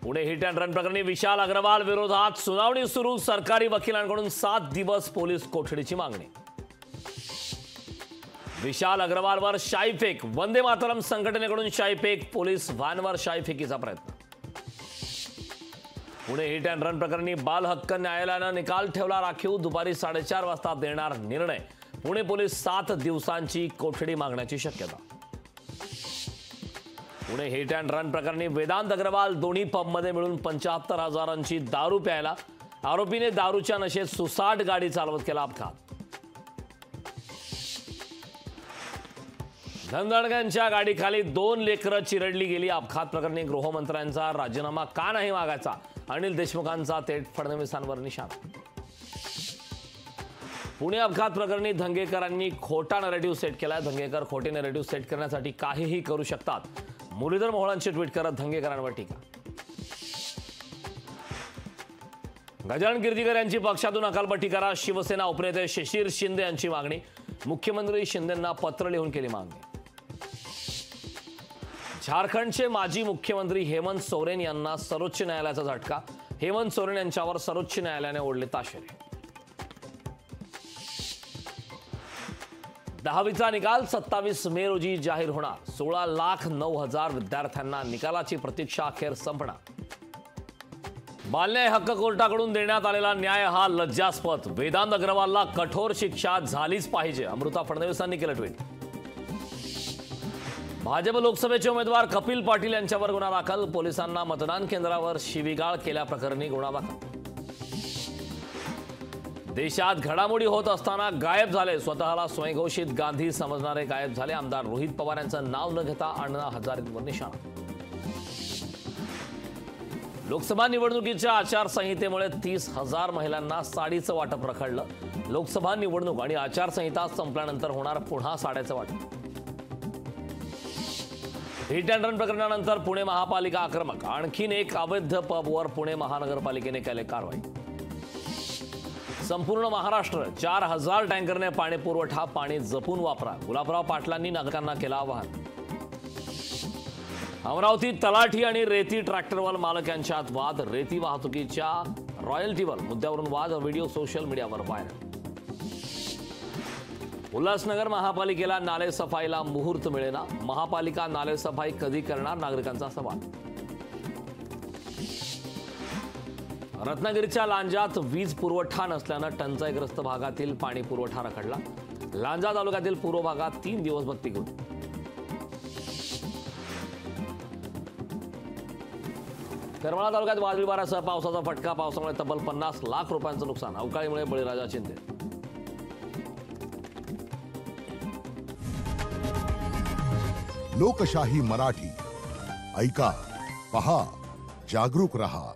Pune hit and run प्रकरणी विशाल अग्रवाल विरोधात सुनावणी सुरू। सरकारी वकिलांकडून 7 दिवस पोलीस कोठडीची मागणी। विशाल अग्रवालवर शाईफेक, वंदे मातरम संघटनेकडून शाईफेक, पोलीस व्हॅनवर शाईफेकीचा प्रयत्न। पुणे हिट अँड रन प्रकरणी बाल हक्क न्यायालयाने निकाल ठेवला राखीव। दुपारी 4:30 वाजता देणार निर्णय। पुणे पोलीस 7 दिवसांची कोठडी मागण्याची शक्यता। पुणे हिट अँड रन प्रकरणी वेदांत अग्रवाल दोन्ही पबमध्ये मिळून 75,000ची दारू प्यायला। आरोपीने दारूच्या नशेत सुसाट गाडी चालवत केला अपघात। धनदडग्यांच्या गाडीखाली 2 लेकरं चिरडली गेली। अपघात प्रकरणी गृहमंत्र्यांचा राजीनामा का नाही मागायचा? अनिल देशमुखांचा थेट फडणवीसांवर निशाणा। पुणे अपघात प्रकरणी धंगेकरांनी खोटा नरेटिव्ह सेट केलाय। धंगेकर खोटे नरेटिव्ह सेट करण्यासाठी काहीही करू शकतात। मुरलीधर मोहोळांची ट्विट करत धंगेकरांवर टीका। गजानन कीर्तीकर यांची पक्षातून हकालपट्टी करा। शिवसेना उपनेते शिशिर शिंदे यांची मागणी। मुख्यमंत्री शिंदेंना पत्र लिहून केली मागणी। झारखंडचे माजी मुख्यमंत्री हेमंत सोरेन यांना सर्वोच्च न्यायालयाचा झटका। हेमंत सोरेन यांच्यावर सर्वोच्च न्यायालयाने ओढले ताशेरे। 10वीचा निकाल 27 मे रोजी जाहीर होणार। 16,09,000 विद्यार्थ्यांना निकालाची प्रतीक्षा अखेर संपणार। बालन्याय हक्क कोर्टाकडून देण्यात आलेला न्याय हा लज्जास्पद। वेदांत अग्रवालला कठोर शिक्षा झालीच पाहिजे, अमृता फडणवीसांनी केलं ट्विट। भाजप लोकसभेचे उमेदवार कपिल पाटील यांच्यावर गुन्हा दाखल। पोलिसांना मतदान केंद्रावर शिवीगाळ केल्याप्रकरणी गुन्हा दाखल। देशात घडामोडी होत असताना गायब झाले। स्वतःला स्वयंघोषित गांधी समजणारे गायब झाले। आमदार रोहित पवार यांचं नाव न घेता अण्णा हजारेंवर निशाणा। लोकसभा निवडणुकीच्या आचारसंहितेमुळे 30,000 महिलांना साडीचं वाटप रखडलं। लोकसभा निवडणूक आणि आचारसंहिता संपल्यानंतर होणार पुन्हा साड्याचं वाटप। हिट अँड रन प्रकरणानंतर पुणे महापालिका आक्रमक। आणखीन एक अवैध पबवर पुणे महानगरपालिकेने केली कारवाई। संपूर्ण महाराष्ट्र 4,000 टँकरने पाणी पुरवठा। पाणी जपून वापरा, गुलाबराव पाटलांनी नागरिकांना केलं आवाहन। अमरावती तलाठी आणि रेती ट्रॅक्टरवाल मालक यांच्यात वाद। रेती वाहतुकीच्या रॉयल्टीवर मुद्द्यावरून वाद। व्हिडिओ सोशल मीडियावर व्हायरल। उल्हासनगर महापालिकेला नाले सफाईला मुहूर्त मिळेना। महापालिका नाले सफाई कधी करणार? नागरिकांचा सवाल। रत्नागिरीच्या लांजात वीज पुरवठा नसल्यानं टंचाईग्रस्त भागातील पाणी पुरवठा रखडला। लांजा तालुक्यातील पूर्व भागात 3 दिवस बत्ती गेली। करमाळा तालुक्यात वादळी वाऱ्यासह पावसाचा फटका। पावसामुळे तब्बल 50 लाख रुपयांचं नुकसान। अवकाळीमुळे बळीराजा चिंतेत। लोकशाही मराठी ऐका, पहा, जागरूक रहा।